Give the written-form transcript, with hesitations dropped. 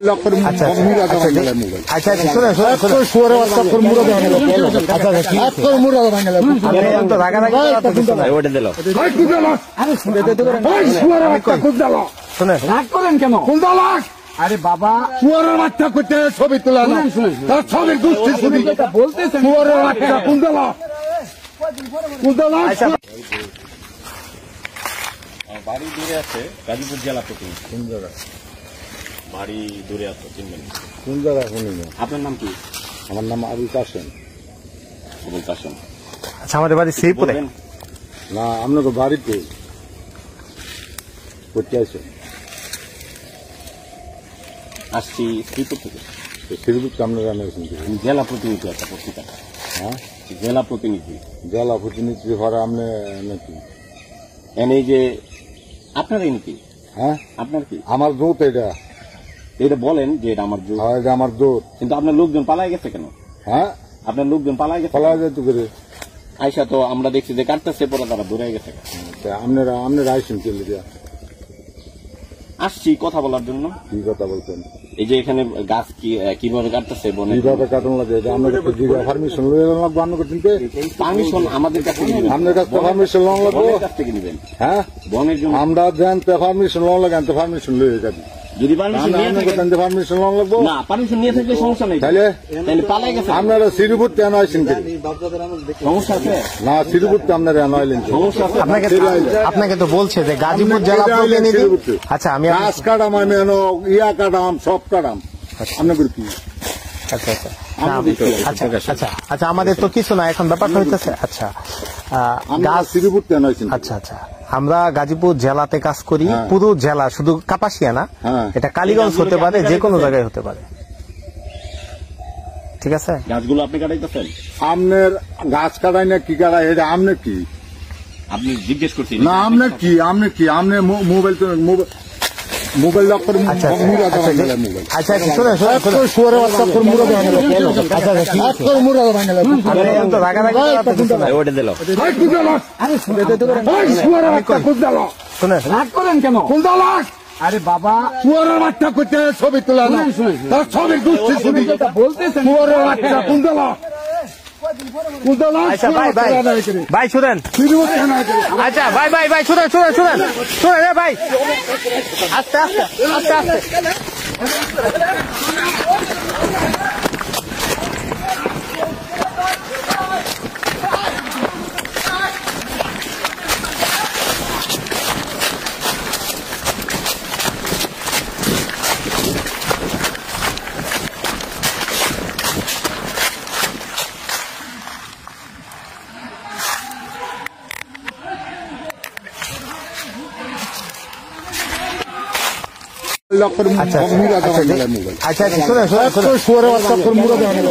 আচ্ছা রাগ করেন কেন? আরে বাবা শুয়ারের বাচ্চা করতে ছবি তোলা না, তার ছবির দুষ্টি ছবি বলতেছেন শুয়ারের বাচ্চা কুন্দলা কুন্দলা। বাড়ি দূরে আছে, গাজীপুর জেলা প্রতিনিধি। কোন জায়গা বাড়ি দূরে আছে, চিনবেন? কোন জায়গা শুনি না। আপনার নাম কি? আমার নাম আবুল কাসেম। আবুল কাসেম। আচ্ছা আমাদের বাড়ি শ্রীপুরে। না, আপনাকে বাড়িতে করতে আসেন। আসছি শ্রীপুর থেকে। শ্রীপুর আপনারা আনেছেন আমি জেলা প্রতিনিধি একটা পত্রিকা। হ্যাঁ, জেলা প্রতিনিধি। জেলা প্রতিনিধি ঘরে আপনি নাকি? এনে যে আপনার নাকি? হ্যাঁ, আপনার কি? আমার দোত এটা। এটা বলেন যে এটা আমার জোর, হ্যাঁ, এটা আমার দোত। কিন্তু আপনার লোকজন পালাই গেছে কেন? হ্যাঁ, আপনার লোকজন পালাই গেছে। ফলা যেত করে আইসা তো আমরা দেখছি যে কাটতেছে, পরে তারা দূরে গেছে। আপনারা আইসেন চলে দিয়া। আসছি কথা বলার জন্য। কি কথা বলছেন? এই যে এখানে গাছ কিভাবে কাটতেছে বনে, কিভাবে কাটন লাগে এটা আপনার কাছে পারমিশন লয়ে লাগবে। আপনার কাছে পারমিশন আমাদের কাছে নিবেন। আপনার কাছে পারমিশন লওয়া লাগবে। বনের কাছ থেকে নিবেন। হ্যাঁ, বনের জন্য আমরা জানতে পারমিশন লওয়া লাগে, আনতে পারমিশন লয়ে যাবি। যদি পারমিশন নিয়ে থাকেন, পারমিশন লওয়া লাগবে না পারমিশন নিয়ে থাকলে সমস্যা নেই। তাহলে তাহলে পালাই গেছে, আপনারা শ্রীপুর কেন আইসেন? সমস্যা আছে না, শ্রীপুর তো আপনারা আনাইলেন। সমস্যা আছে। আপনাকে তো বলছে যে গাজীপুর জেলা প্রতিনিধি। আচ্ছা আমি গাছ কাটাম, আমি ইয়া কাটাম, সব কাটাম। আপনাদের কি? আচ্ছা আচ্ছা আচ্ছা আচ্ছা আচ্ছা আমাদের তো কিছু না, এখন ব্যাপারটা হইতেছে। আচ্ছা গাছ শ্রীপুর কেন আইসেন? আচ্ছা আচ্ছা আমরা গাজীপুর জেলাতে কাজ করি। হ্যাঁ। পুরো জেলা, শুধু কাপাসিয়া না, হ্যাঁ। এটা কালীগঞ্জ হতে পারে, যে কোনো জায়গায় হতে পারে। ঠিক আছে, গাছগুলো আপনি কাটাইতেছেন? আপনার গাছ কাটাই না কি কাটাই এটা আপনি কি? আপনি জিজ্ঞেস করছেন না, আপনার কি? আপনি কি? আপনি মোবাইল তো মোবাইল লক করে আচ্ছা মোবাইল আচ্ছা শুনে শুয়ারে বাচ্চা করে মুড়া দেওয়া গেল। মুড়া দেওয়া গেল। ওটা দিল। শুয়ারে বাচ্চা কুন্দলা। শুনে রাগ করেন কেন? কুন্দলা। আরে বাবা শুয়ারের বাচ্চা করতে ছবি তোলা না, তার ছবির দুষ্টি ছবি বলতেছেন শুয়ারের বাচ্চা কুন্দলা কুন্দলা। আচ্ছা ভাই ভাই ভাই শুনেন। শ্রীপুর কেন? আচ্ছা ভাই ভাই ভাই শুনেন শুনেন শুনেন শুনেন রে ভাই, আস্তে আস্তে আস্তে আস্তে। আচ্ছা শুনে শুনে শুয়ারে বাচ্চা করে মুড়া দেওয়া গেল।